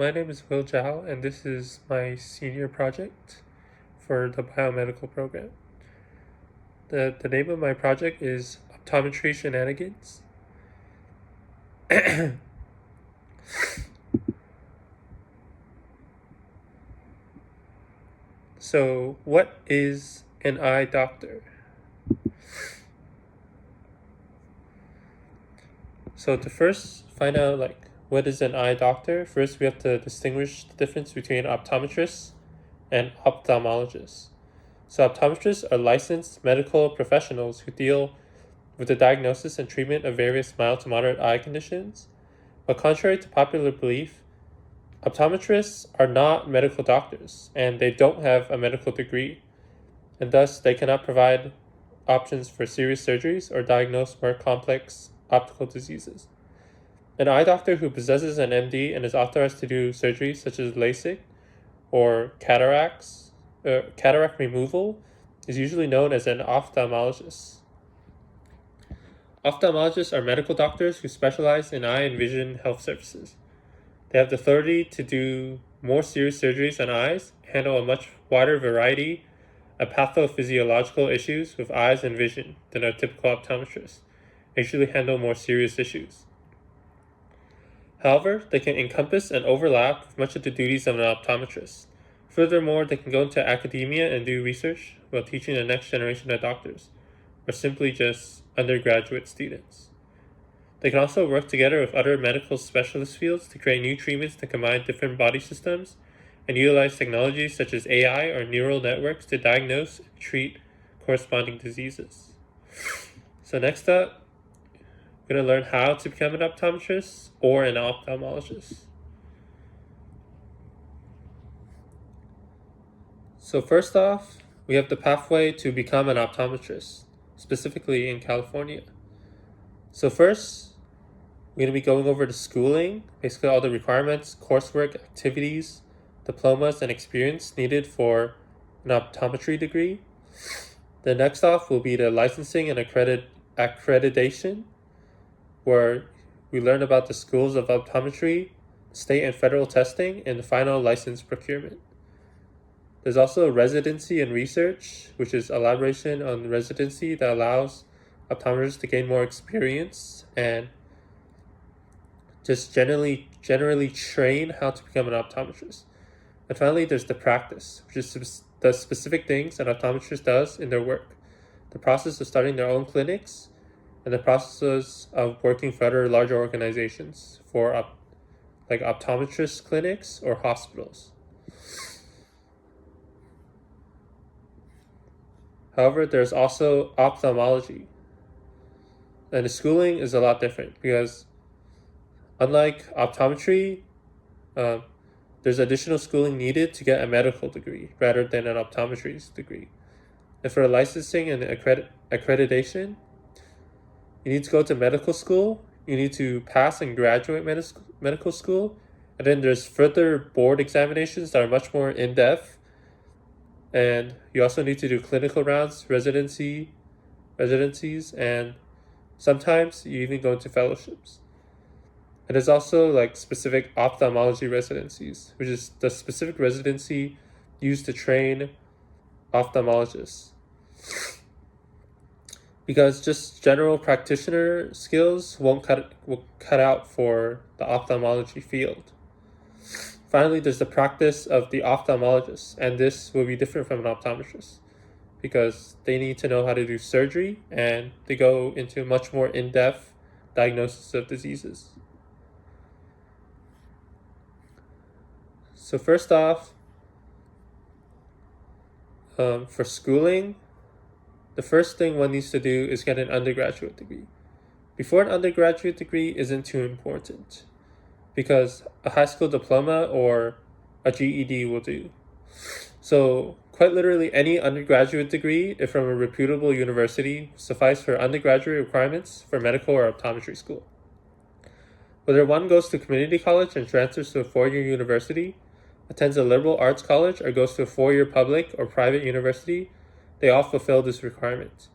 my name is Zhao, and this is my senior project for the biomedical program. The name of my project is Optometry Shenanigans. So, what is an eye doctor? So to first find out what is an eye doctor, first we have to distinguish the difference between optometrists and ophthalmologists. So optometrists are licensed medical professionals who deal with the diagnosis and treatment of various mild to moderate eye conditions. But contrary to popular belief, optometrists are not medical doctors and they don't have a medical degree, and thus they cannot provide options for serious surgeries or diagnose more complex optical diseases. An eye doctor who possesses an MD and is authorized to do surgeries such as LASIK or cataract removal is usually known as an ophthalmologist. Ophthalmologists are medical doctors who specialize in eye and vision health services. They have the authority to do more serious surgeries on eyes, handle a much wider variety of pathophysiological issues with eyes and vision than a typical optometrist. They usually handle more serious issues. However, they can encompass and overlap with much of the duties of an optometrist. Furthermore, they can go into academia and do research while teaching the next generation of doctors, or simply just undergraduate students. They can also work together with other medical specialist fields to create new treatments that combine different body systems and utilize technologies such as AI or neural networks to diagnose and treat corresponding diseases. So next up, we're going to learn how to become an optometrist or an ophthalmologist. So first off, we have the pathway to become an optometrist, specifically in California. So first, we're going to be going over the schooling, basically all the requirements, coursework, activities, diplomas, and experience needed for an optometry degree. The next off will be the licensing and accreditation, where we learn about the schools of optometry, state and federal testing, and the final license procurement. There's also residency and research, which is elaboration on residency that allows optometrists to gain more experience and just generally train how to become an optometrist. And finally, there's the practice, which is the specific things an optometrist does in their work. The process of starting their own clinics, and the processes of working for other larger organizations for optometrist clinics or hospitals. However, there's also ophthalmology. And the schooling is a lot different because unlike optometry, there's additional schooling needed to get a medical degree rather than an optometry's degree. And for licensing and accreditation, you need to go to medical school, you need to pass and graduate medical school, and then there's further board examinations that are much more in-depth, and you also need to do clinical rounds, residencies, and sometimes you even go into fellowships. And there's also specific ophthalmology residencies, which is the specific residency used to train ophthalmologists. Because just general practitioner skills will cut out for the ophthalmology field. Finally, there's the practice of the ophthalmologist, and this will be different from an optometrist because they need to know how to do surgery and they go into much more in-depth diagnosis of diseases. So first off, for schooling, the first thing one needs to do is get an undergraduate degree. Before an undergraduate degree isn't too important because a high school diploma or a GED will do. So quite literally any undergraduate degree, if from a reputable university, suffice for undergraduate requirements for medical or optometry school. Whether one goes to community college and transfers to a four-year university, attends a liberal arts college, or goes to a four-year public or private university, they all fulfill this requirement.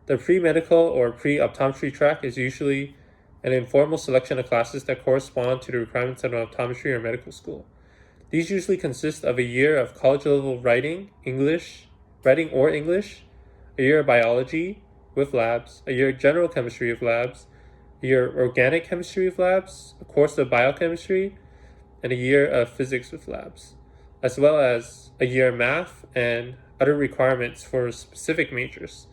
The pre-medical or pre-optometry track is usually and informal selection of classes that correspond to the requirements of an optometry or medical school. These usually consist of a year of college-level writing or English, a year of biology with labs, a year of general chemistry with labs, a year of organic chemistry with labs, a course of biochemistry, and a year of physics with labs, as well as a year of math and other requirements for specific majors,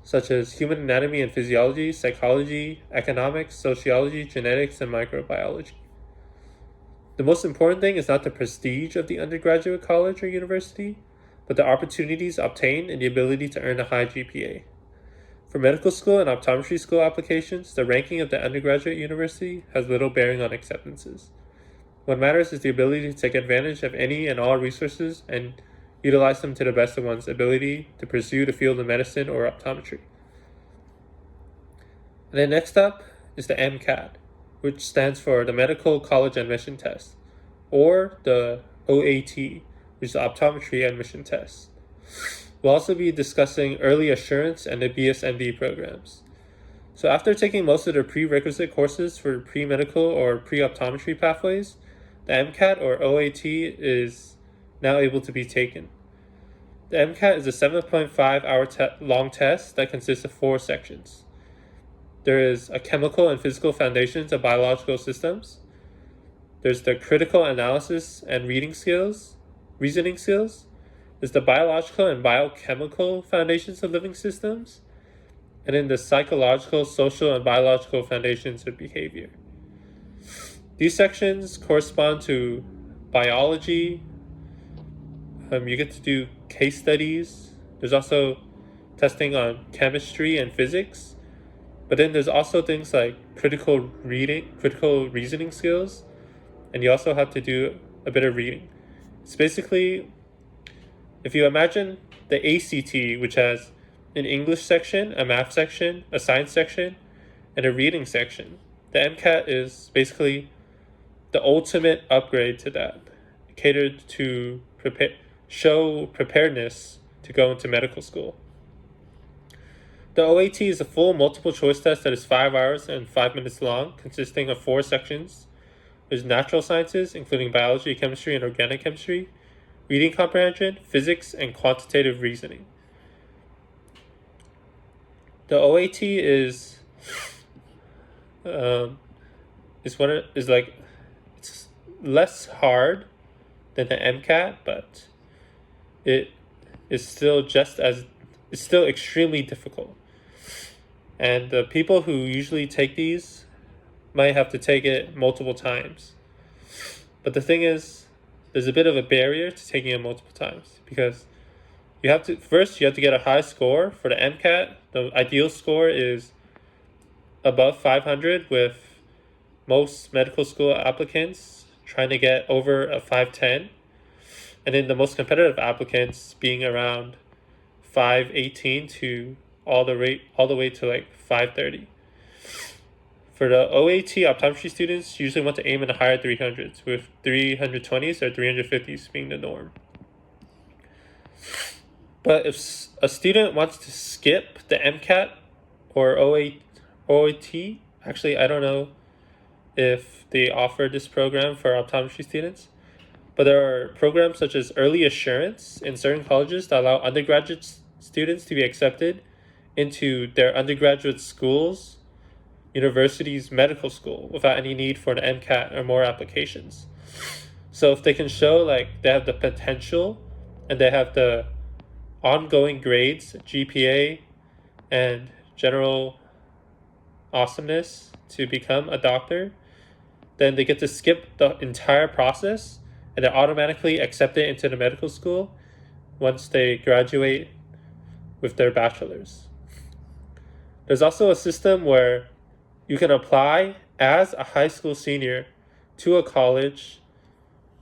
such as human anatomy and physiology, psychology, economics, sociology, genetics, and microbiology. The most important thing is not the prestige of the undergraduate college or university, but the opportunities obtained and the ability to earn a high GPA. For medical school and optometry school applications, the ranking of the undergraduate university has little bearing on acceptances. What matters is the ability to take advantage of any and all resources and utilize them to the best of one's ability to pursue the field of medicine or optometry. And then next up is the MCAT, which stands for the Medical College Admission Test, or the OAT, which is the Optometry Admission Test. We'll also be discussing early assurance and the BSMD programs. So after taking most of the prerequisite courses for pre-medical or pre-optometry pathways, the MCAT or OAT is now able to be taken. The MCAT is a 7.5-hour long test that consists of 4 sections. There is a chemical and physical foundations of biological systems. There's the critical analysis and reasoning skills. There's the biological and biochemical foundations of living systems. And then the psychological, social, and biological foundations of behavior. These sections correspond to biology. You get to do case studies. There's also testing on chemistry and physics. But then there's also things like critical reasoning skills, and you also have to do a bit of reading. It's basically, if you imagine the ACT, which has an English section, a math section, a science section, and a reading section, the MCAT is basically the ultimate upgrade to that, catered to show preparedness to go into medical school. The OAT is a full multiple choice test that is 5 hours and 5 minutes long, consisting of 4 sections. There's natural sciences, including biology, chemistry, and organic chemistry, reading comprehension, physics, and quantitative reasoning. The OAT is it's less hard than the MCAT, but it is still it's still extremely difficult. And the people who usually take these might have to take it multiple times. But the thing is, there's a bit of a barrier to taking it multiple times, because you have to get a high score. For the MCAT, the ideal score is above 500, with most medical school applicants trying to get over a 510. And then the most competitive applicants being around 518 to all the way to like 530. For the OAT, optometry students usually want to aim in the higher 300s, with 320s or 350s being the norm. But if a student wants to skip the MCAT or OAT, actually I don't know if they offer this program for optometry students, but there are programs such as early assurance in certain colleges that allow undergraduate students to be accepted into their undergraduate schools, universities, medical school without any need for the MCAT or more applications. So if they can show like they have the potential and they have the ongoing grades, GPA, and general awesomeness to become a doctor, then they get to skip the entire process and they're automatically accepted into the medical school once they graduate with their bachelor's. There's also a system where you can apply as a high school senior to a college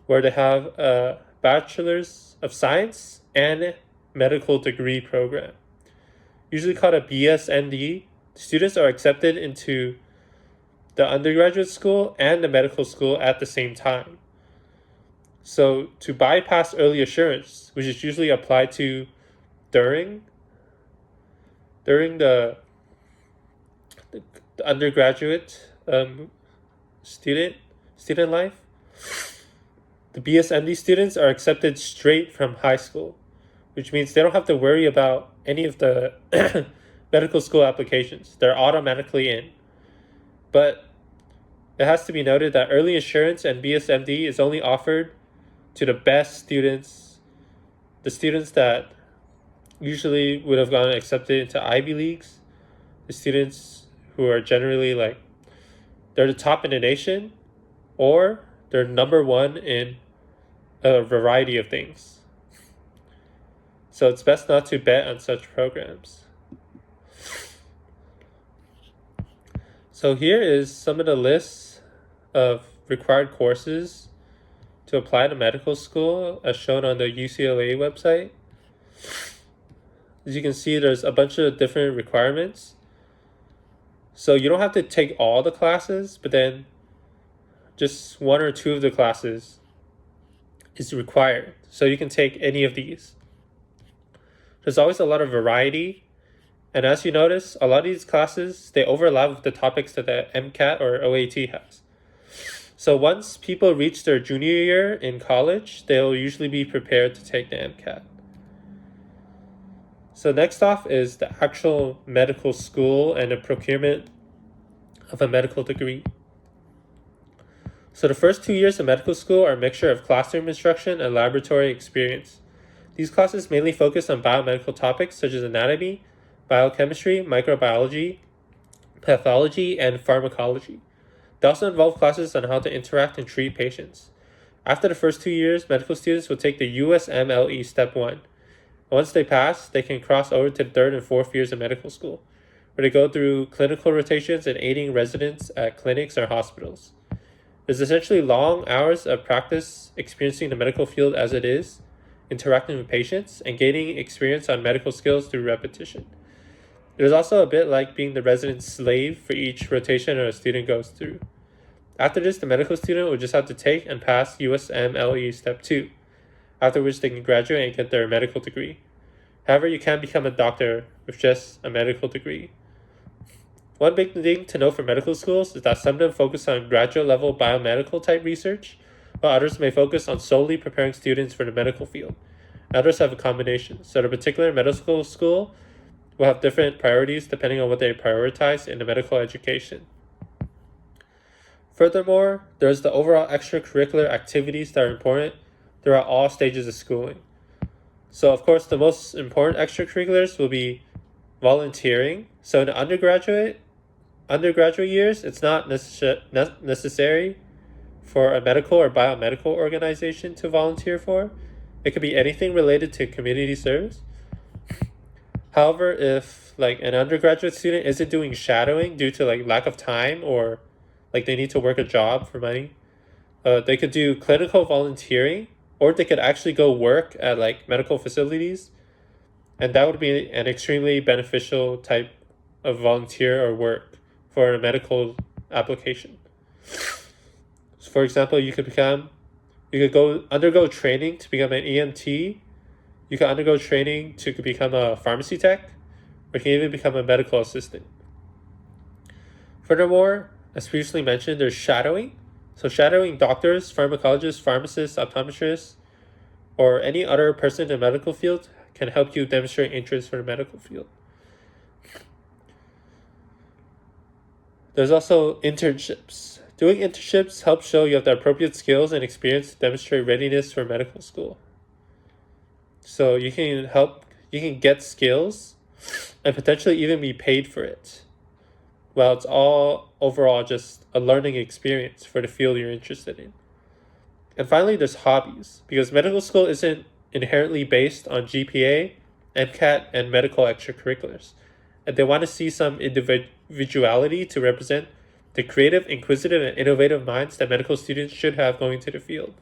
where they have a Bachelor's of Science and medical degree program, usually called a BSMD. Students are accepted into the undergraduate school and the medical school at the same time. So to bypass early assurance, which is usually applied to during the the undergraduate student life, the BSMD students are accepted straight from high school, which means they don't have to worry about any of the medical school applications. They're automatically in. But it has to be noted that early insurance and BSMD is only offered to the best students, the students that usually would have gotten accepted into Ivy Leagues, the students who are generally they're the top in the nation, or they're number one in a variety of things. So it's best not to bet on such programs. So here is some of the lists of required courses to apply to medical school as shown on the UCLA website. As you can see, there's a bunch of different requirements. So you don't have to take all the classes, but then just one or two of the classes is required. So you can take any of these. There's always a lot of variety. And as you notice, a lot of these classes, they overlap with the topics that the MCAT or OAT has. So once people reach their junior year in college, they'll usually be prepared to take the MCAT. So next off is the actual medical school and the procurement of a medical degree. So the first 2 years of medical school are a mixture of classroom instruction and laboratory experience. These classes mainly focus on biomedical topics such as anatomy, biochemistry, microbiology, pathology, and pharmacology. They also involve classes on how to interact and treat patients. After the first 2 years, medical students will take the USMLE Step 1. Once they pass, they can cross over to the 3rd and 4th years of medical school, where they go through clinical rotations and aiding residents at clinics or hospitals. There's essentially long hours of practice experiencing the medical field as it is, interacting with patients, and gaining experience on medical skills through repetition. It is also a bit like being the resident slave for each rotation a student goes through. After this, the medical student will just have to take and pass USMLE Step 2, after which they can graduate and get their medical degree. However, you can become a doctor with just a medical degree. One big thing to know for medical schools is that some of them focus on graduate level biomedical type research, while others may focus on solely preparing students for the medical field. Others have a combination, so the particular medical school will have different priorities depending on what they prioritize in the medical education. Furthermore, there's the overall extracurricular activities that are important throughout all stages of schooling. So of course, the most important extracurriculars will be volunteering. So in the undergraduate years, it's not necessary for a medical or biomedical organization to volunteer for. It could be anything related to community service. However, if an undergraduate student isn't doing shadowing due to lack of time or they need to work a job for money, they could do clinical volunteering, or they could actually go work at medical facilities, and that would be an extremely beneficial type of volunteer or work for a medical application. So for example, you could go undergo training to become an EMT. You can undergo training to become a pharmacy tech, or you can even become a medical assistant. Furthermore, as previously mentioned, there's shadowing. So shadowing doctors, pharmacologists, pharmacists, optometrists, or any other person in the medical field can help you demonstrate interest for the medical field. There's also internships. Doing internships helps show you have the appropriate skills and experience to demonstrate readiness for medical school. So you can get skills and potentially even be paid for it. Well, it's all overall just a learning experience for the field you're interested in. And finally, there's hobbies, because medical school isn't inherently based on GPA, MCAT, and medical extracurriculars. And they want to see some individuality to represent the creative, inquisitive, and innovative minds that medical students should have going to the field.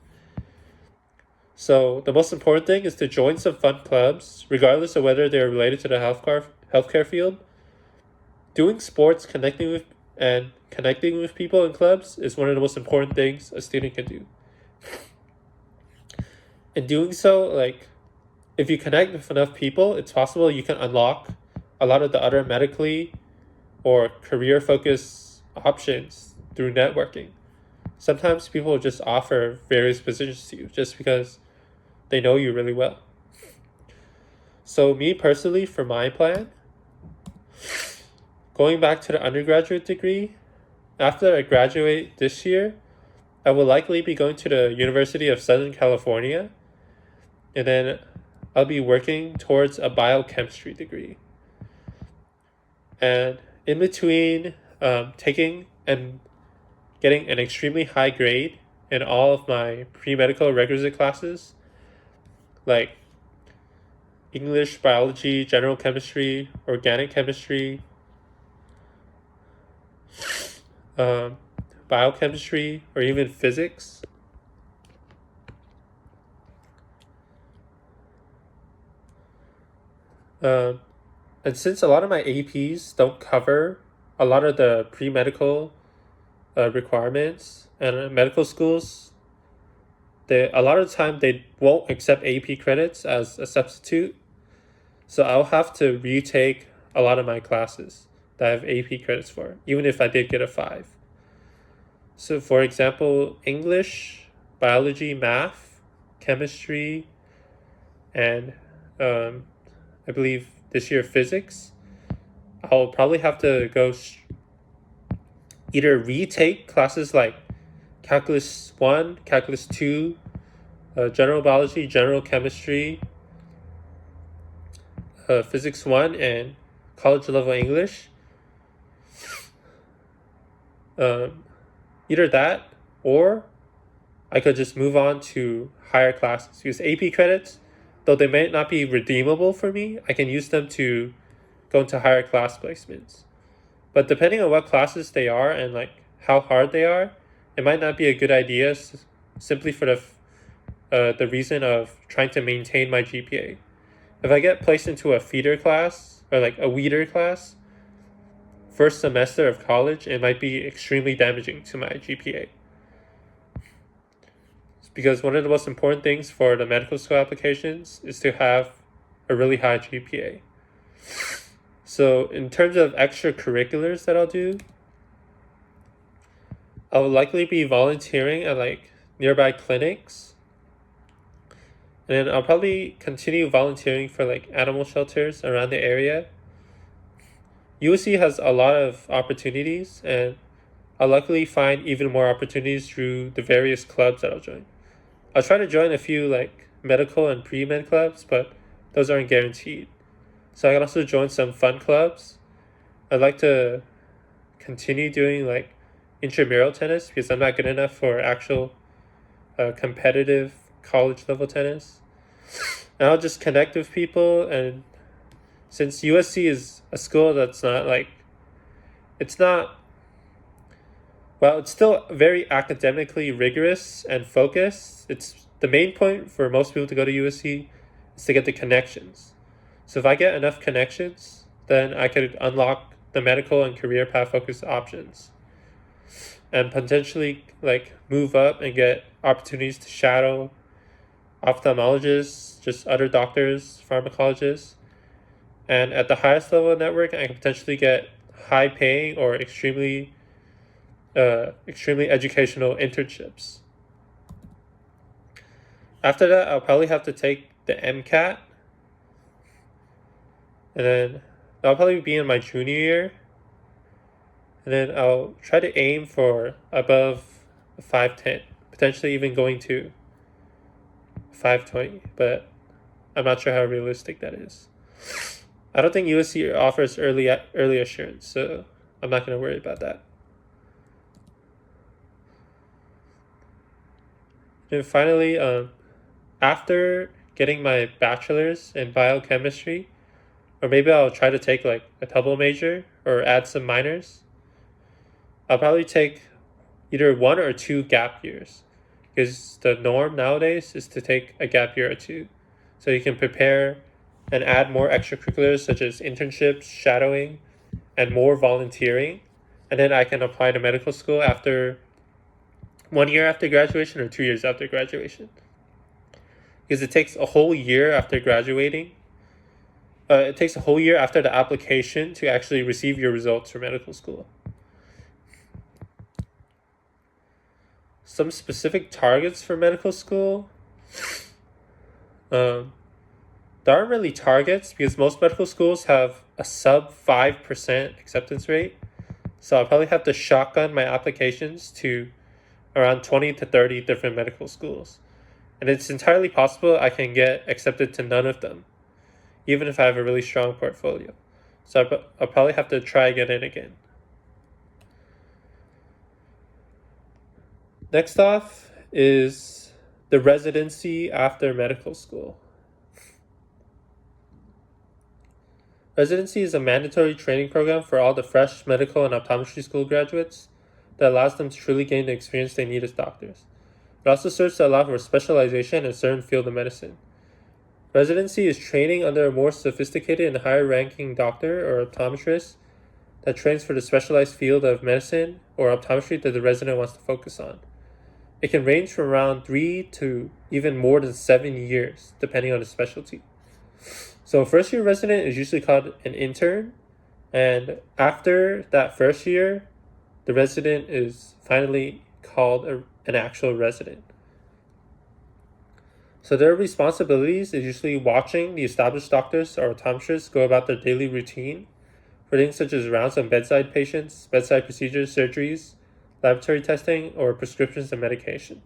So the most important thing is to join some fun clubs, regardless of whether they're related to the healthcare field. Doing sports, connecting with people in clubs is one of the most important things a student can do. In doing so, if you connect with enough people, it's possible you can unlock a lot of the other medically or career-focused options through networking. Sometimes people just offer various positions to you just because they know you really well. So me personally, for my plan, going back to the undergraduate degree, after I graduate this year, I will likely be going to the University of Southern California, and then I'll be working towards a biochemistry degree. And in between taking and getting an extremely high grade in all of my pre-medical requisite classes, like English, biology, general chemistry, organic chemistry, biochemistry, or even physics. And since a lot of my APs don't cover a lot of the pre-medical requirements, and medical schools, a lot of the time they won't accept AP credits as a substitute. So I'll have to retake a lot of my classes that I have AP credits for, even if I did get a 5. So for example, English, biology, math, chemistry, and I believe this year physics, I'll probably have to go either retake classes like Calculus 1, Calculus 2, General Biology, General Chemistry, Physics 1, and college level English. Either that, or I could just move on to higher classes. Because AP credits, though they may not be redeemable for me, I can use them to go into higher class placements. But depending on what classes they are and like how hard they are, it might not be a good idea simply for the reason of trying to maintain my GPA. If I get placed into a feeder class or like a weeder class, first semester of college, it might be extremely damaging to my GPA. Because one of the most important things for the medical school applications is to have a really high GPA. So in terms of extracurriculars that I'll do, I will likely be volunteering at like nearby clinics. And then I'll probably continue volunteering for like animal shelters around the area. USC has a lot of opportunities, and I'll likely find even more opportunities through the various clubs that I'll join. I'll try to join a few like medical and pre-med clubs, but those aren't guaranteed. So I can also join some fun clubs. I'd like to continue doing like intramural tennis because I'm not good enough for actual competitive college level tennis. And I'll just connect with people, and since USC is a school that's not like, it's still very academically rigorous and focused. It's the main point for most people to go to USC is to get the connections. So if I get enough connections, then I could unlock the medical and career path focused options and potentially like move up and get opportunities to shadow ophthalmologists, just other doctors, pharmacologists. And at the highest level of network, I can potentially get high paying or extremely educational internships. After that, I'll probably have to take the MCAT, and then I'll probably be in my junior year, and then I'll try to aim for above 510, potentially even going to 520, but I'm not sure how realistic that is. I don't think USC offers early assurance, so I'm not going to worry about that. And finally, after getting my bachelor's in biochemistry, or maybe I'll try to take like a double major or add some minors, I'll probably take either 1 or 2 gap years, because the norm nowadays is to take a gap year or 2. So you can prepare and add more extracurriculars such as internships, shadowing, and more volunteering. And then I can apply to medical school after 1 year after graduation or 2 years after graduation. Because it takes a whole year after graduating it takes a whole year after the application to actually receive your results for medical school. Some specific targets for medical school. There aren't really targets because most medical schools have a sub 5% acceptance rate. So I'll probably have to shotgun my applications to around 20 to 30 different medical schools. And it's entirely possible I can get accepted to none of them, even if I have a really strong portfolio. So I'll probably have to try get in again. Next off is the residency after medical school. Residency is a mandatory training program for all the fresh medical and optometry school graduates that allows them to truly gain the experience they need as doctors. It also serves to allow for specialization in a certain field of medicine. Residency is training under a more sophisticated and higher-ranking doctor or optometrist that trains for the specialized field of medicine or optometry that the resident wants to focus on. It can range from around 3 to even more than 7 years, depending on the specialty. So a first-year resident is usually called an intern, and after that first year, the resident is finally called an actual resident. So their responsibilities is usually watching the established doctors or optometrists go about their daily routine for things such as rounds on bedside patients, bedside procedures, surgeries, laboratory testing, or prescriptions and medication.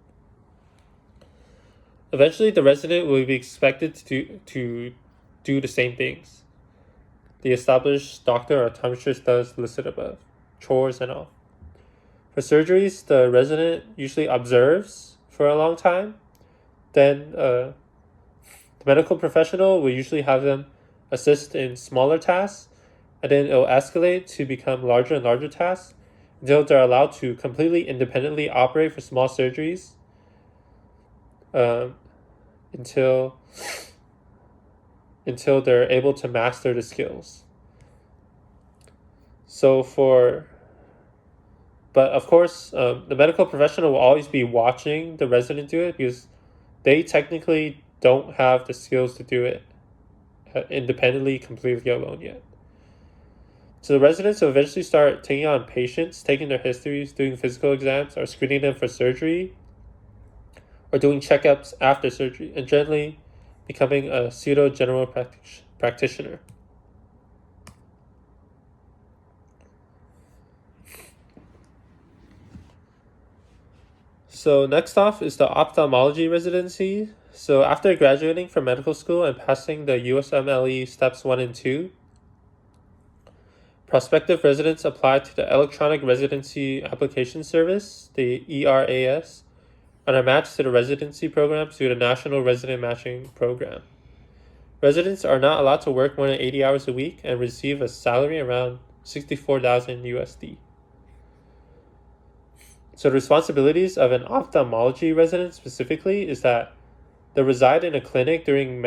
Eventually, the resident will be expected to do the same things the established doctor or optometrist does listed above, chores and all. For surgeries, the resident usually observes for a long time. Then the medical professional will usually have them assist in smaller tasks, and then it will escalate to become larger and larger tasks until they're allowed to completely independently operate for small surgeries until they're able to master the skills. But of course, the medical professional will always be watching the resident do it because they technically don't have the skills to do it independently, completely alone yet. So the residents will eventually start taking on patients, taking their histories, doing physical exams, or screening them for surgery, or doing checkups after surgery, and generally becoming a pseudo-general practitioner. So next off is the ophthalmology residency. So after graduating from medical school and passing the USMLE steps 1 and 2, prospective residents apply to the Electronic Residency Application Service, the ERAS, and are matched to the residency program through the National Resident Matching Program. Residents are not allowed to work more than 80 hours a week and receive a salary around $64,000 USD. So the responsibilities of an ophthalmology resident specifically is that they reside in a clinic during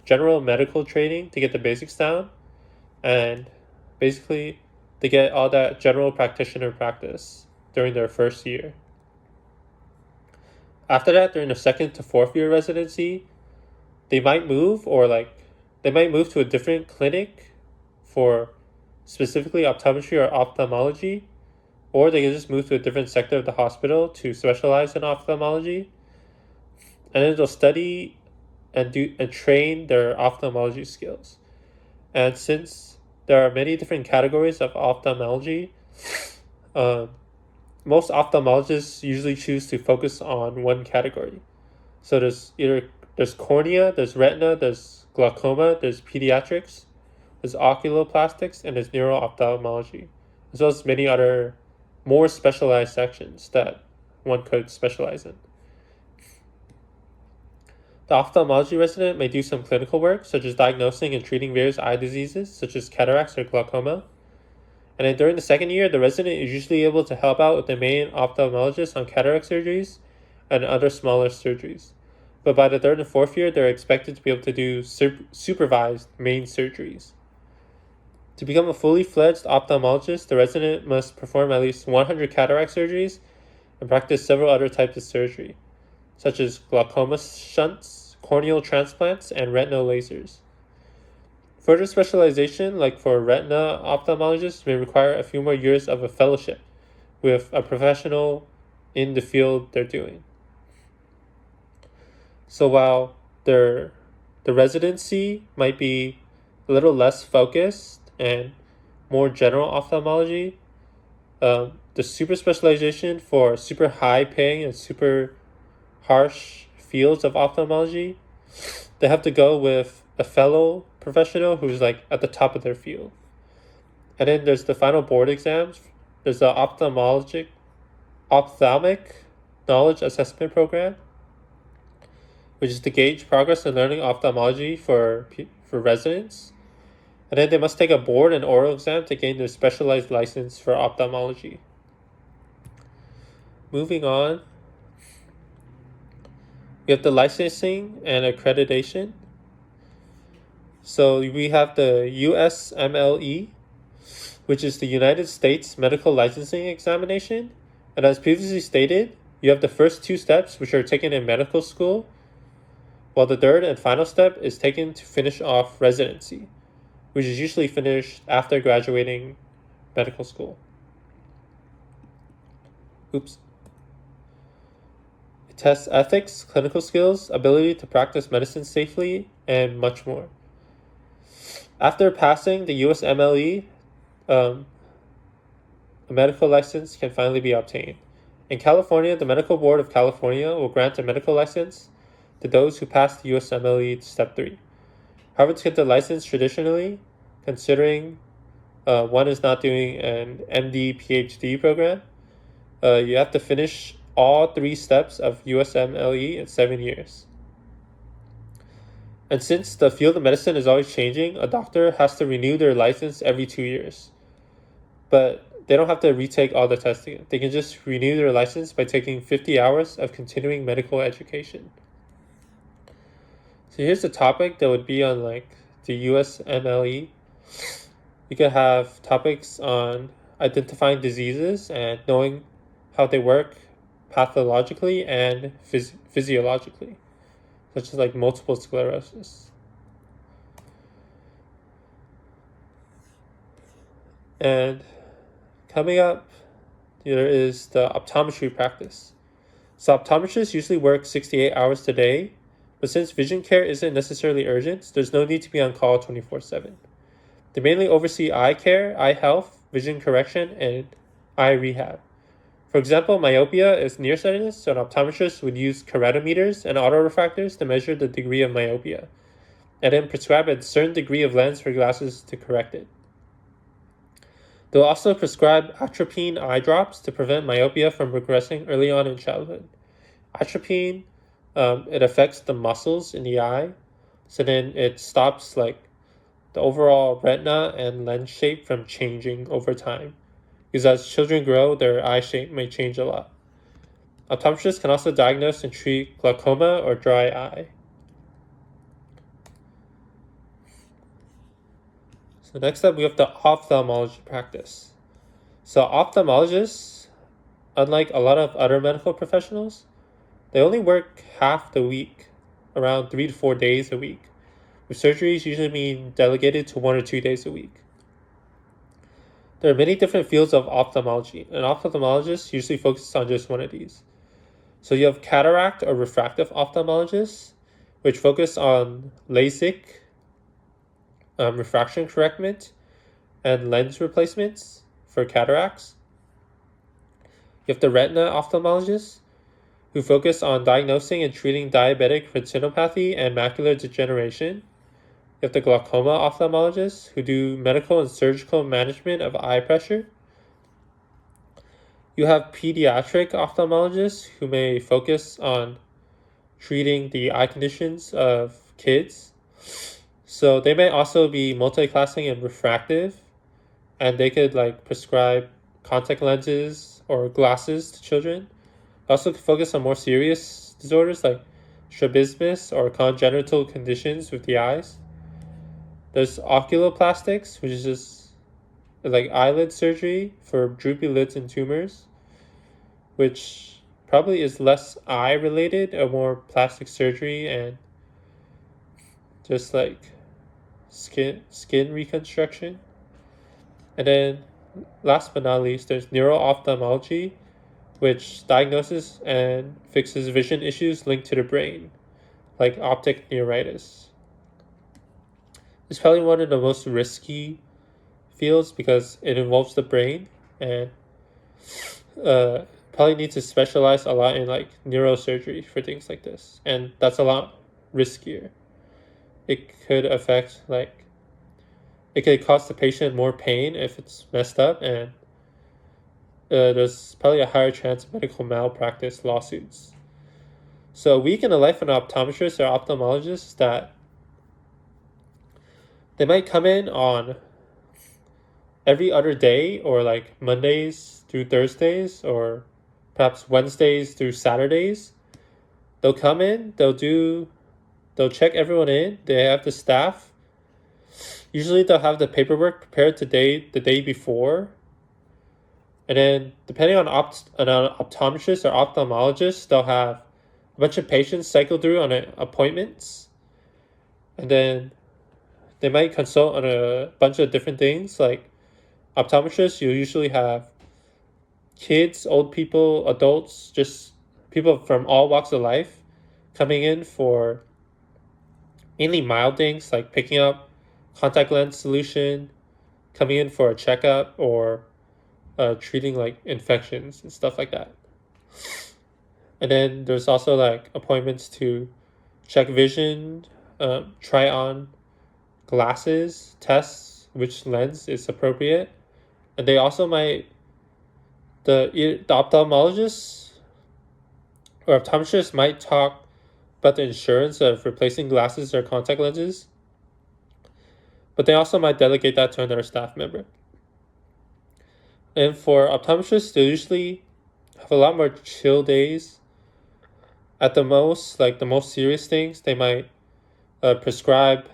general medical training to get the basics down, and basically they get all that general practitioner practice during their first year. After that, during the 2nd to 4th year residency, they might move to a different clinic for specifically optometry or ophthalmology, or they can just move to a different sector of the hospital to specialize in ophthalmology, and then they'll study and train their ophthalmology skills. And since there are many different categories of ophthalmology, most ophthalmologists usually choose to focus on one category. So there's cornea, there's retina, there's glaucoma, there's pediatrics, there's oculoplastics, and there's neuro-ophthalmology, as well as many other more specialized sections that one could specialize in. The ophthalmology resident may do some clinical work, such as diagnosing and treating various eye diseases, such as cataracts or glaucoma. And then during the 2nd year, the resident is usually able to help out with the main ophthalmologist on cataract surgeries and other smaller surgeries. But by the 3rd and 4th year, they're expected to be able to do supervised main surgeries. To become a fully fledged ophthalmologist, the resident must perform at least 100 cataract surgeries and practice several other types of surgery, such as glaucoma shunts, corneal transplants, and retinal lasers. Further specialization, like for retina ophthalmologists, may require a few more years of a fellowship with a professional in the field they're doing. So while the residency might be a little less focused and more general ophthalmology, the super specialization for super high paying and super harsh fields of ophthalmology, they have to go with a fellow professional who's like at the top of their field. And then there's the final board exams. There's the ophthalmic knowledge assessment program, which is to gauge progress in learning ophthalmology for residents. And then they must take a board and oral exam to gain their specialized license for ophthalmology. Moving on, we have the licensing and accreditation. So we have the USMLE, which is the United States Medical Licensing Examination. And as previously stated, you have the first two steps, which are taken in medical school, while the third and final step is taken to finish off residency, which is usually finished after graduating medical school. It tests ethics, clinical skills, ability to practice medicine safely, and much more. After passing the USMLE, a medical license can finally be obtained. In California, the Medical Board of California will grant a medical license to those who pass the USMLE Step 3. However, to get the license traditionally, considering one is not doing an MD PhD program, you have to finish all 3 steps of USMLE in 7 years. And since the field of medicine is always changing, a doctor has to renew their license every 2 years. But they don't have to retake all the testing. They can just renew their license by taking 50 hours of continuing medical education. So here's the topic that would be on like the USMLE. You could have topics on identifying diseases and knowing how they work pathologically and physiologically, such as like multiple sclerosis. And coming up, there is the optometry practice. So optometrists usually work 68 hours a day, but since vision care isn't necessarily urgent, there's no need to be on call 24/7. They mainly oversee eye care, eye health, vision correction, and eye rehab. For example, myopia is nearsightedness, so an optometrist would use keratometers and autorefractors to measure the degree of myopia, and then prescribe a certain degree of lens for glasses to correct it. They'll also prescribe atropine eye drops to prevent myopia from progressing early on in childhood. Atropine, it affects the muscles in the eye, so then it stops like the overall retina and lens shape from changing over time. Because as children grow, their eye shape may change a lot. Optometrists can also diagnose and treat glaucoma or dry eye. So next up, we have the ophthalmology practice. So ophthalmologists, unlike a lot of other medical professionals, they only work half the week, around 3 to 4 days a week, with surgeries usually being delegated to 1 or 2 days a week. There are many different fields of ophthalmology, and ophthalmologists usually focus on just one of these. So you have cataract or refractive ophthalmologists, which focus on LASIK, refraction correctment, and lens replacements for cataracts. You have the retina ophthalmologists, who focus on diagnosing and treating diabetic retinopathy and macular degeneration. You have the glaucoma ophthalmologists, who do medical and surgical management of eye pressure. You have pediatric ophthalmologists, who may focus on treating the eye conditions of kids. So they may also be multi-classing and refractive, and they could like prescribe contact lenses or glasses to children. They also could focus on more serious disorders like strabismus or congenital conditions with the eyes. There's oculoplastics, which is just like eyelid surgery for droopy lids and tumors, which probably is less eye related or more plastic surgery and just like skin reconstruction. And then last but not least, there's neuro-ophthalmology, which diagnoses and fixes vision issues linked to the brain, like optic neuritis. It's probably one of the most risky fields because it involves the brain, and probably need to specialize a lot in like neurosurgery for things like this, and that's a lot riskier. It could affect it could cause the patient more pain if it's messed up, and there's probably a higher chance of medical malpractice lawsuits. So a week in the life of an optometrist or ophthalmologist is that they might come in on every other day, or like Mondays through Thursdays, or perhaps Wednesdays through Saturdays. They'll come in, they'll check everyone in, they have the staff. Usually they'll have the paperwork prepared the day before. And then depending on an optometrist or ophthalmologist, they'll have a bunch of patients cycle through on appointments. And then they might consult on a bunch of different things. Like optometrists, you usually have kids, old people, adults, just people from all walks of life coming in for mainly mild things like picking up contact lens solution, coming in for a checkup, or treating like infections and stuff like that. And then there's also like appointments to check vision, try on glasses, tests which lens is appropriate. And they also might, the ophthalmologists or optometrists might talk about the insurance of replacing glasses or contact lenses, but they also might delegate that to another staff member. And for optometrists, they usually have a lot more chill days. At the most, like the most serious things, they might prescribe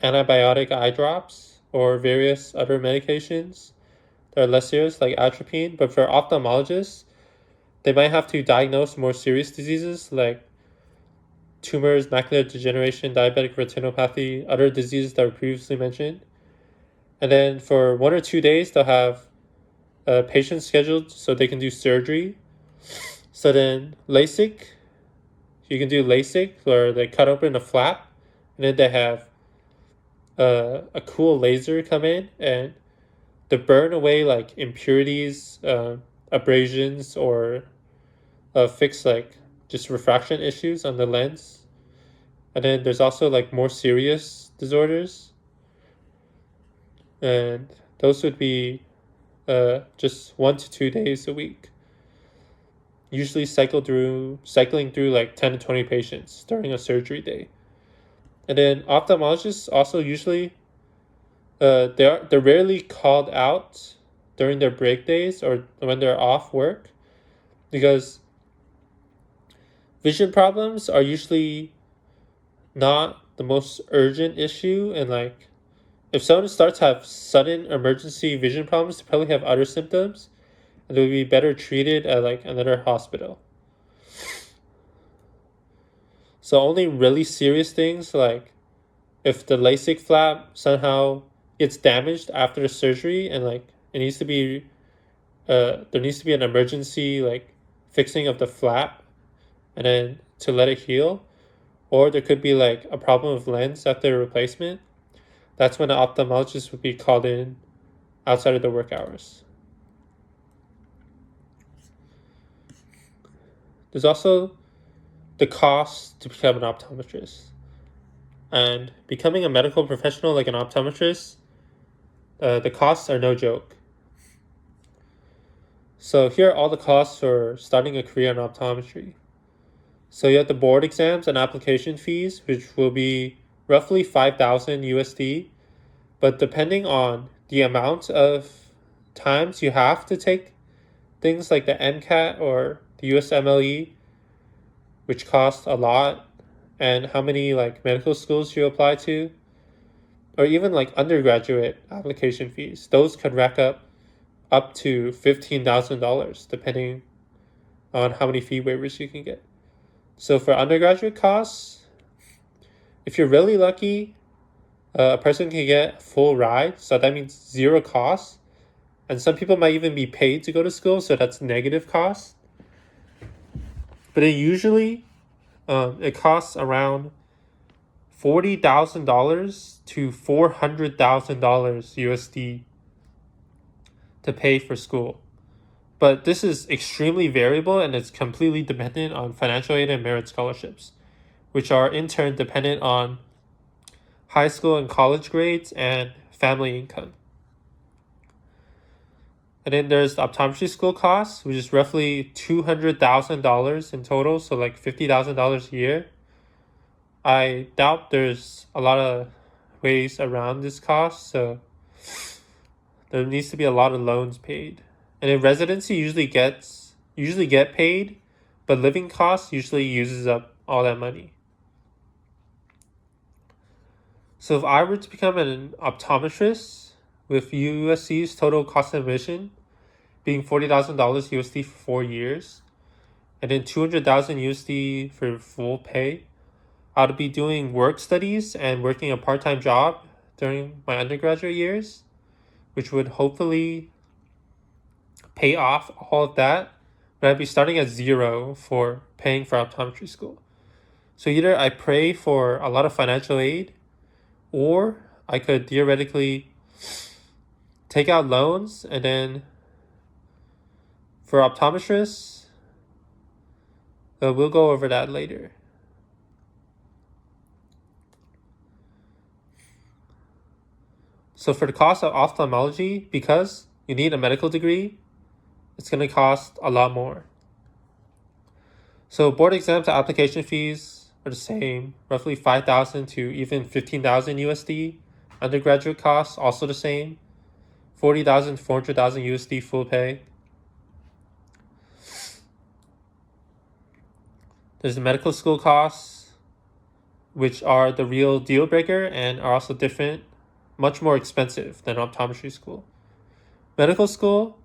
antibiotic eye drops or various other medications that are less serious, like atropine. But for ophthalmologists, they might have to diagnose more serious diseases like tumors, macular degeneration, diabetic retinopathy, other diseases that were previously mentioned. And then for 1 or 2 days, they'll have patients scheduled so they can do surgery. So then LASIK, you can do LASIK where they cut open a flap, and then they have a cool laser come in and to burn away like impurities, abrasions, or fix like just refraction issues on the lens. And then there's also like more serious disorders, and those would be just 1 to 2 days a week. Usually cycling through like 10 to 20 patients during a surgery day. And then ophthalmologists also usually they're rarely called out during their break days or when they're off work, because vision problems are usually not the most urgent issue, and like if someone starts to have sudden emergency vision problems, they probably have other symptoms, and they would be better treated at like another hospital. So only really serious things, like if the LASIK flap somehow gets damaged after the surgery and like it needs to be there needs to be an emergency like fixing of the flap and then to let it heal, or there could be like a problem with lens after replacement. That's when the ophthalmologist would be called in outside of the work hours. There's also the cost to become an optometrist. And becoming a medical professional like an optometrist, the costs are no joke. So here are all the costs for starting a career in optometry. So you have the board exams and application fees, which will be roughly 5,000 USD. But depending on the amount of times you have to take things like the MCAT or the USMLE, which cost a lot, and how many like medical schools you apply to, or even like undergraduate application fees, those could rack up to $15,000 depending on how many fee waivers you can get. So for undergraduate costs, if you're really lucky, a person can get full ride, so that means zero cost. And some people might even be paid to go to school, so that's negative cost. But it usually it costs around $40,000 to $400,000 USD to pay for school. But this is extremely variable and it's completely dependent on financial aid and merit scholarships, which are in turn dependent on high school and college grades and family income. And then there's the optometry school costs, which is roughly $200,000 in total, so like $50,000 a year. I doubt there's a lot of ways around this cost, so there needs to be a lot of loans paid. And then residency usually get paid, but living costs usually uses up all that money. So if I were to become an optometrist with USC's total cost of admission being $40,000 USD for 4 years, and then $200,000 USD for full pay, I would be doing work studies and working a part-time job during my undergraduate years, which would hopefully pay off all of that, but I'd be starting at zero for paying for optometry school. So either I pray for a lot of financial aid, or I could theoretically take out loans, and then for optometrists, we'll go over that later. So for the cost of ophthalmology, because you need a medical degree, it's going to cost a lot more. So board exams and application fees are the same, roughly $5,000 to even $15,000 USD. Undergraduate costs also the same, $40,000 to $400,000 USD full pay. There's the medical school costs, which are the real deal breaker and are also different, much more expensive than optometry school. Medical school,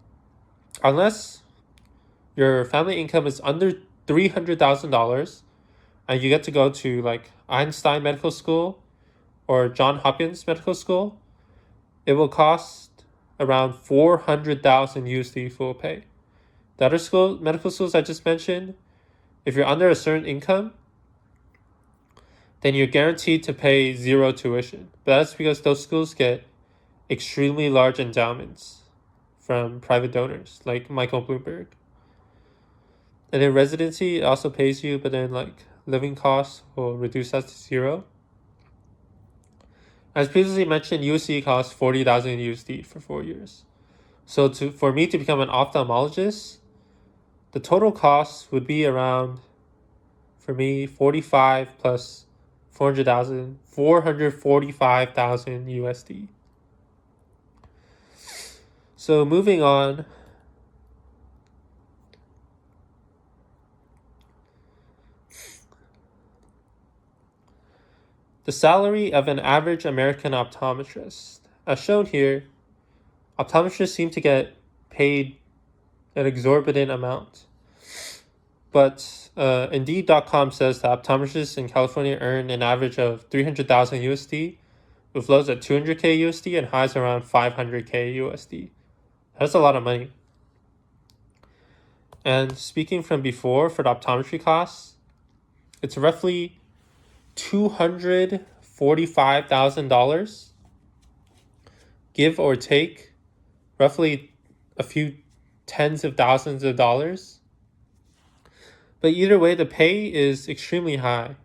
unless your family income is under $300,000 and you get to go to like Einstein Medical School or John Hopkins Medical School, it will cost around $400,000 USD full pay. The other medical schools I just mentioned, if you're under a certain income, then you're guaranteed to pay zero tuition. But that's because those schools get extremely large endowments from private donors like Michael Bloomberg. And then residency also pays you, but then like living costs will reduce that to zero. As previously mentioned, USC costs $40,000 USD for 4 years. So for me to become an ophthalmologist, the total cost would be around, for me, 45 plus 400,000, 445,000 USD. So moving on. The salary of an average American optometrist. As shown here, optometrists seem to get paid an exorbitant amount. But Indeed.com says that optometrists in California earn an average of 300,000 USD, with lows at 200K USD and highs around 500K USD. That's a lot of money. And speaking from before, for the optometry costs, it's roughly $245,000, give or take, roughly a few tens of thousands of dollars. But either way, the pay is extremely high.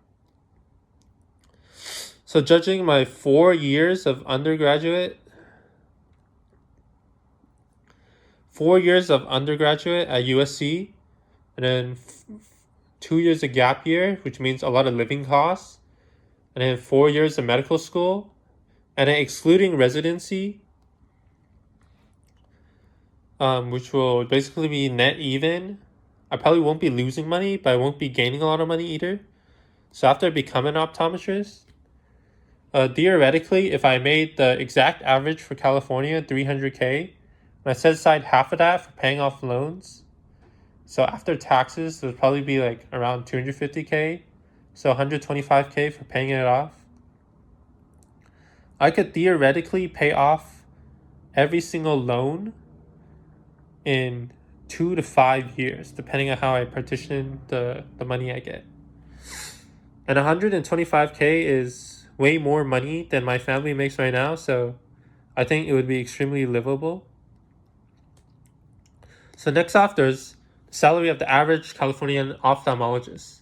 So judging my 4 years of undergraduate at USC, and then 2 years of gap year, which means a lot of living costs, and then 4 years of medical school, and then excluding residency, which will basically be net even. I probably won't be losing money, but I won't be gaining a lot of money either. So after I become an optometrist, theoretically, if I made the exact average for California, 300K, and I set aside half of that for paying off loans, so after taxes, it would probably be like around 250K, so 125K for paying it off. I could theoretically pay off every single loan in 2 to 5 years, depending on how I partition the money I get. And 125K is way more money than my family makes right now, so I think it would be extremely livable. So next off, there's the salary of the average Californian ophthalmologist.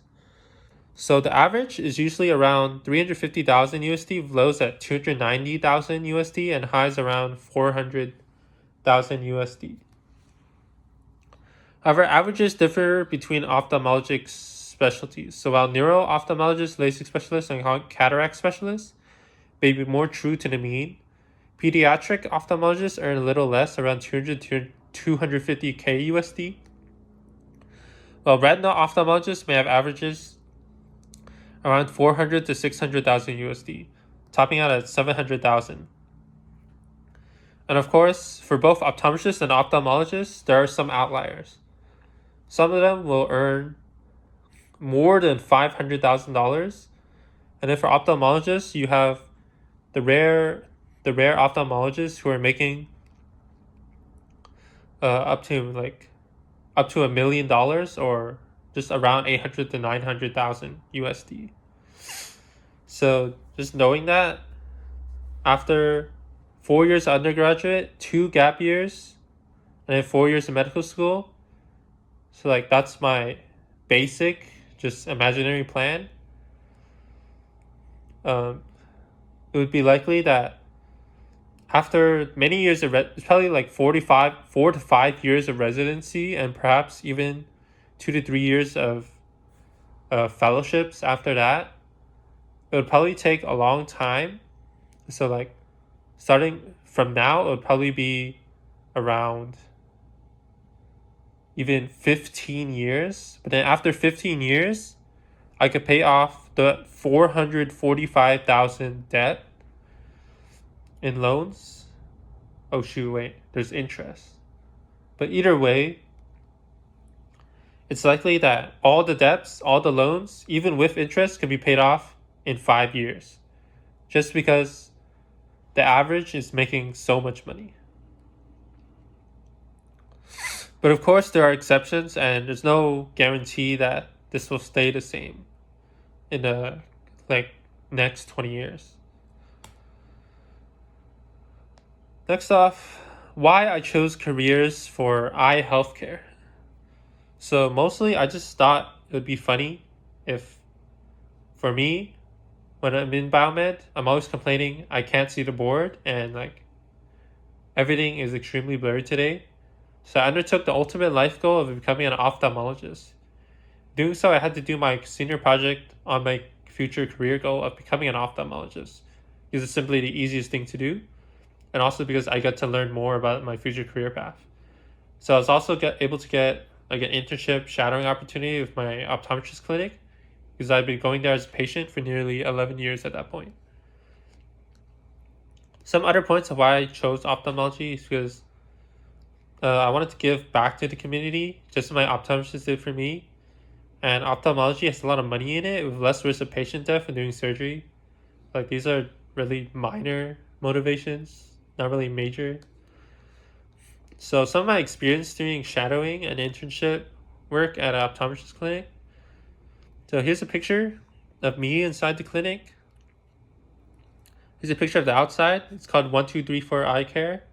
So the average is usually around 350,000 USD, with lows at 290,000 USD, and highs around 400,000 USD. However, averages differ between ophthalmologic specialties. So while neuro-ophthalmologists, LASIK specialists, and cataract specialists may be more true to the mean, pediatric ophthalmologists earn a little less, around 200 to 250K USD, while retinal ophthalmologists may have averages around 400 to 600,000 USD, topping out at 700,000. And of course, for both optometrists and ophthalmologists, there are some outliers. Some of them will earn more than $500,000, and then for ophthalmologists, you have the rare ophthalmologists who are making up to $1 million, or just around 800 to 900,000 USD. So just knowing that, after 4 years of undergraduate, 2 gap years, and then 4 years of medical school, so like that's my basic, just imaginary plan. It would be likely that after many years of it's probably like 4 to 5 years of residency, and perhaps even 2 to 3 years of fellowships after that, it would probably take a long time. So like starting from now, it would probably be around even 15 years. But then after 15 years, I could pay off the 445,000 debt in loans. Oh shoot, wait, there's interest. But either way, it's likely that all the debts, all the loans, even with interest, can be paid off in 5 years, just because the average is making so much money. But of course, there are exceptions, and there's no guarantee that this will stay the same in the next 20 years. Next off, why I chose careers for eye healthcare. So mostly I just thought it would be funny if, for me, when I'm in biomed, I'm always complaining I can't see the board, and like everything is extremely blurry today. So I undertook the ultimate life goal of becoming an ophthalmologist. Doing so, I had to do my senior project on my future career goal of becoming an ophthalmologist, because it's simply the easiest thing to do, and also because I get to learn more about my future career path. So I was also able to get like an internship shadowing opportunity with my optometrist clinic, because I've been going there as a patient for nearly 11 years at that point. Some other points of why I chose ophthalmology is because I wanted to give back to the community, just as my optometrist did for me. And ophthalmology has a lot of money in it, with less risk of patient death and doing surgery. Like, these are really minor motivations, not really major. So some of my experience doing shadowing and internship work at an optometrist clinic. So here's a picture of me inside the clinic. Here's a picture of the outside. It's called 1234 Eye Care.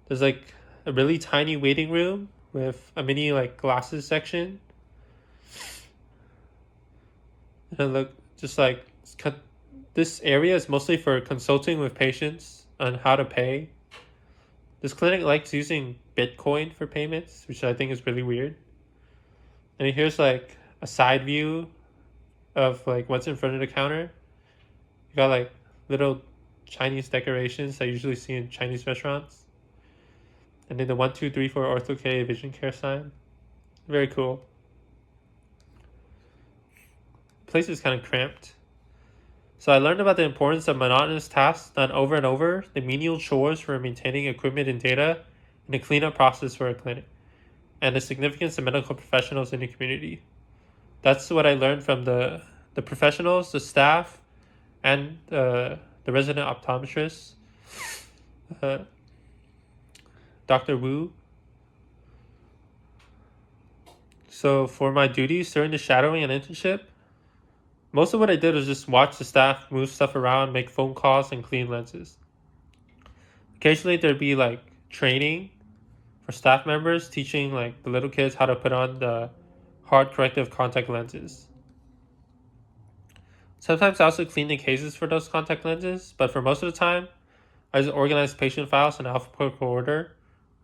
There's like a really tiny waiting room with a mini like glasses section. And look, just like this area is mostly for consulting with patients on how to pay. This clinic likes using Bitcoin for payments, which I think is really weird. And here's like a side view of like what's in front of the counter. You got like little Chinese decorations I usually see in Chinese restaurants. And then the 1234 Ortho K Vision Care sign. Very cool. The place is kind of cramped. So I learned about the importance of monotonous tasks done over and over, the menial chores for maintaining equipment and data, and the cleanup process for a clinic, and the significance of medical professionals in the community. That's what I learned from the professionals, the staff, and the the resident optometrist, uh, Dr. Wu. So for my duties during the shadowing and internship, most of what I did was just watch the staff move stuff around, make phone calls, and clean lenses. Occasionally there'd be like training for staff members, teaching like the little kids how to put on the hard corrective contact lenses. Sometimes I also clean the cases for those contact lenses, but for most of the time, I just organized patient files in alphabetical order.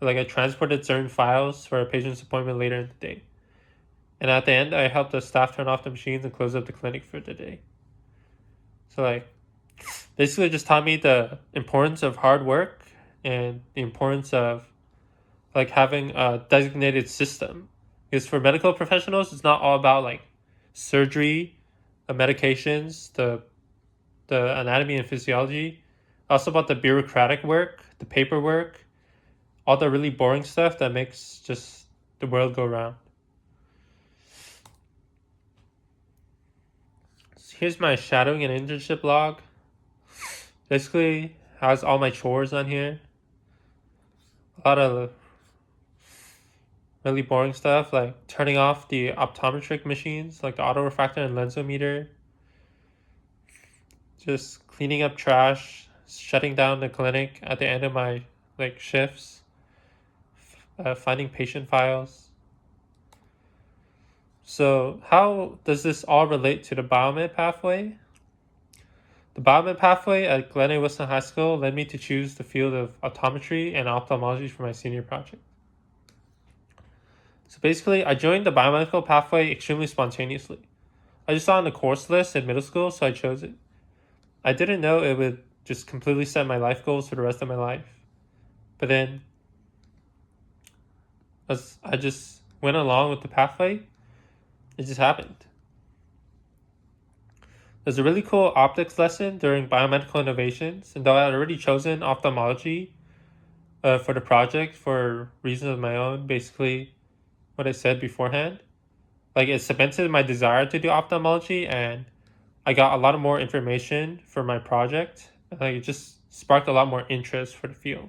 Like I transported certain files for a patient's appointment later in the day. And at the end, I helped the staff turn off the machines and close up the clinic for the day. So like, basically just taught me the importance of hard work and the importance of like having a designated system. Because for medical professionals, it's not all about like surgery, medications, the anatomy and physiology. Also about the bureaucratic work, the paperwork, all the really boring stuff that makes just the world go round. So here's my shadowing and internship log. Basically has all my chores on here. A lot of really boring stuff like turning off the optometric machines like the autorefractor and lensometer, just cleaning up trash, shutting down the clinic at the end of my like shifts, finding patient files. So how does this all relate to the biomed pathway? The biomed pathway at Glen A. Wilson High School led me to choose the field of optometry and ophthalmology for my senior project. So basically, I joined the biomedical pathway extremely spontaneously. I just saw on the course list in middle school, so I chose it. I didn't know it would just completely set my life goals for the rest of my life. But then, as I just went along with the pathway, it just happened. There's a really cool optics lesson during biomedical innovations, and though I had already chosen ophthalmology for the project for reasons of my own, basically what I said beforehand, like it cemented my desire to do ophthalmology, and I got a lot of more information for my project. Like it just sparked a lot more interest for the field.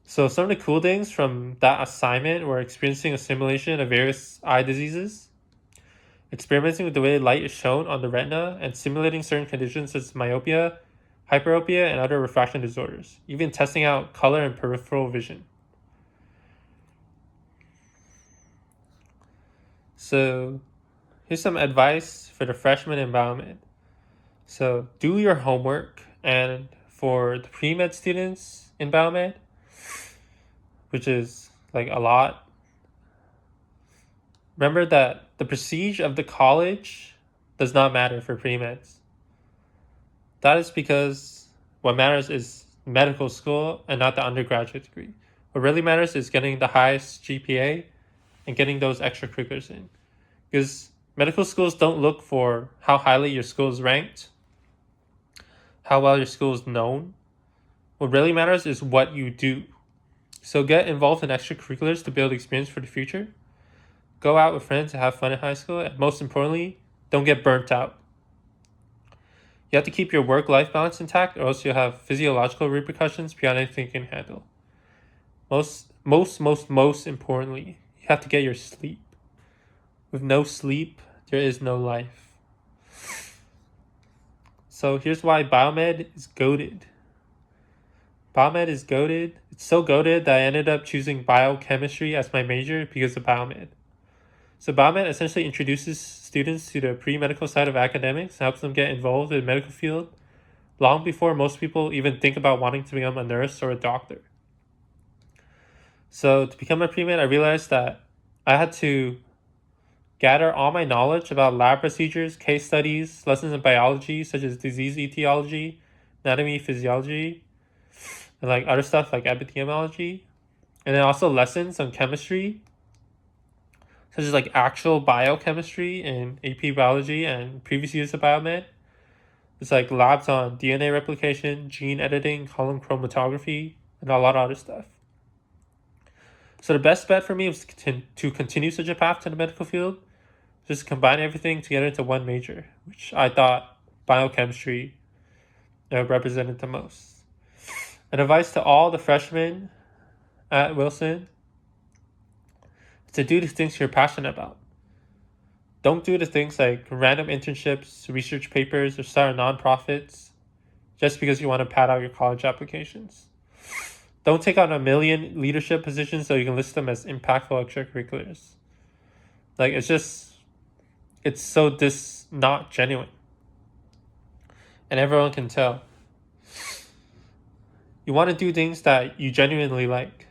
So some of the cool things from that assignment were experiencing a simulation of various eye diseases, experimenting with the way light is shown on the retina, and simulating certain conditions such as myopia, hyperopia, and other refraction disorders, even testing out color and peripheral vision. So here's some advice for the freshmen in biomed. So do your homework, and for the pre-med students in biomed, which is like a lot, remember that the prestige of the college does not matter for pre-meds. That is because what matters is medical school and not the undergraduate degree. What really matters is getting the highest GPA and getting those extracurriculars in. Because medical schools don't look for how highly your school is ranked, how well your school is known. What really matters is what you do. So get involved in extracurriculars to build experience for the future. Go out with friends and have fun in high school. And most importantly, don't get burnt out. You have to keep your work-life balance intact, or else you'll have physiological repercussions beyond anything you can handle. Most importantly, you have to get your sleep. With no sleep, there is no life. So here's why biomed is goated. Biomed is goated. It's so goated that I ended up choosing biochemistry as my major because of biomed. So biomed essentially introduces students to the pre-medical side of academics and helps them get involved in the medical field long before most people even think about wanting to become a nurse or a doctor. So to become a pre-med, I realized that I had to gather all my knowledge about lab procedures, case studies, lessons in biology, such as disease etiology, anatomy, physiology, and like other stuff like epidemiology, and then also lessons on chemistry, such as like actual biochemistry and AP biology and previous years of biomed. It's like labs on DNA replication, gene editing, column chromatography, and a lot of other stuff. So the best bet for me was to continue such a path to the medical field, just combine everything together into one major, which I thought biochemistry represented the most. An advice to all the freshmen at Wilson: to do the things you're passionate about. Don't do the things like random internships, research papers, or start nonprofits just because you want to pad out your college applications. Don't take on a million leadership positions so you can list them as impactful extracurriculars. Like, it's so not genuine. And everyone can tell. You want to do things that you genuinely like.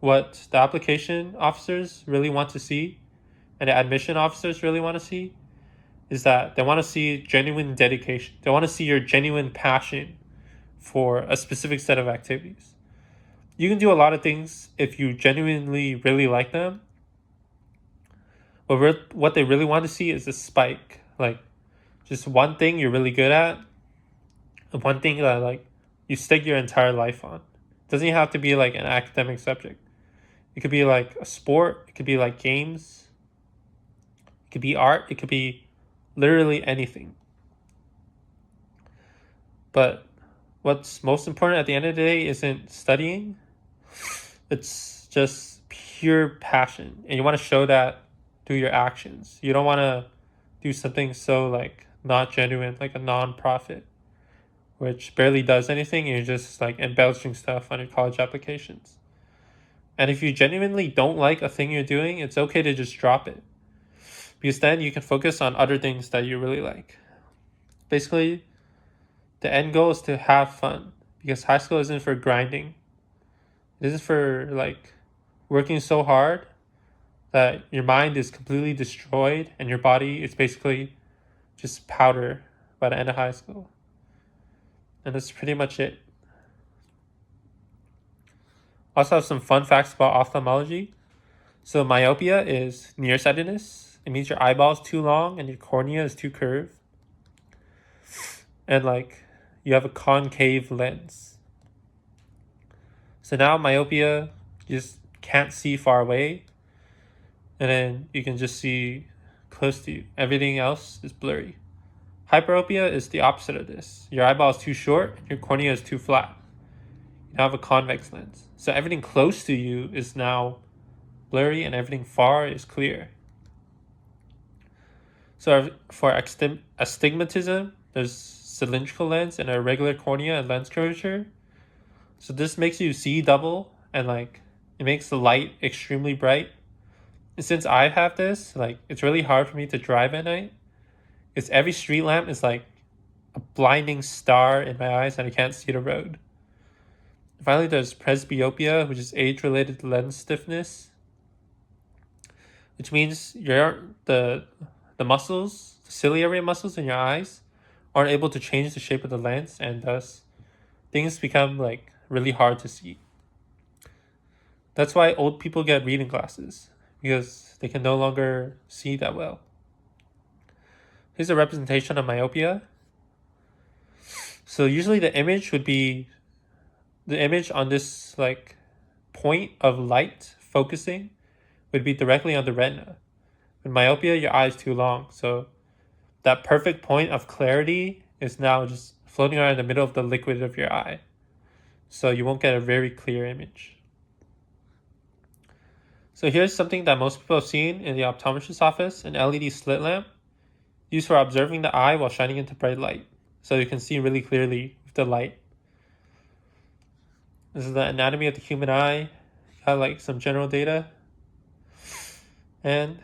What the application officers really want to see and the admission officers really want to see is that they want to see genuine dedication. They want to see your genuine passion for a specific set of activities. You can do a lot of things if you genuinely really like them. But what they really want to see is a spike. Like, just one thing you're really good at, and one thing that like you stake your entire life on. It doesn't have to be like an academic subject. It could be like a sport. It could be like games. It could be art. It could be literally anything. But what's most important at the end of the day isn't studying. It's just pure passion. And you want to show that through your actions. You don't want to do something so like not genuine, like a non-profit, which barely does anything. You're just like embellishing stuff on your college applications. And if you genuinely don't like a thing you're doing, it's okay to just drop it. Because then you can focus on other things that you really like. Basically, the end goal is to have fun. Because high school isn't for grinding. It isn't for like working so hard that your mind is completely destroyed and your body is basically just powder by the end of high school. And that's pretty much it. Also have some fun facts about ophthalmology. So myopia is nearsightedness. It means your eyeball is too long and your cornea is too curved. And like you have a concave lens. So now myopia, you just can't see far away. And then you can just see close to you. Everything else is blurry. Hyperopia is the opposite of this. Your eyeball is too short, your cornea is too flat. You have a convex lens. So everything close to you is now blurry and everything far is clear. So for astigmatism, there's cylindrical lens and a regular cornea and lens curvature. So this makes you see double and like it makes the light extremely bright. And since I have this, like it's really hard for me to drive at night. Because every street lamp is like a blinding star in my eyes and I can't see the road. Finally, there's presbyopia, which is age-related lens stiffness, which means the muscles, the ciliary muscles in your eyes, aren't able to change the shape of the lens, and thus things become like really hard to see. That's why old people get reading glasses, because they can no longer see that well. Here's a representation of myopia. So usually the image would be the image on this like point of light focusing would be directly on the retina. In myopia, your eye is too long, so that perfect point of clarity is now just floating around in the middle of the liquid of your eye. So you won't get a very clear image. So here's something that most people have seen in the optometrist's office, an LED slit lamp used for observing the eye while shining into bright light. So you can see really clearly with the light. This is the anatomy of the human eye. Got like some general data. And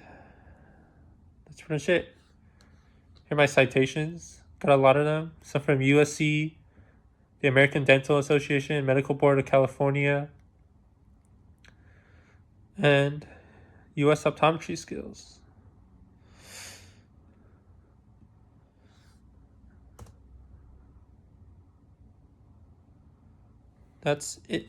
that's pretty much it. Here are my citations. Got a lot of them. Some from USC, the American Dental Association, Medical Board of California, and US Optometry Skills. That's it.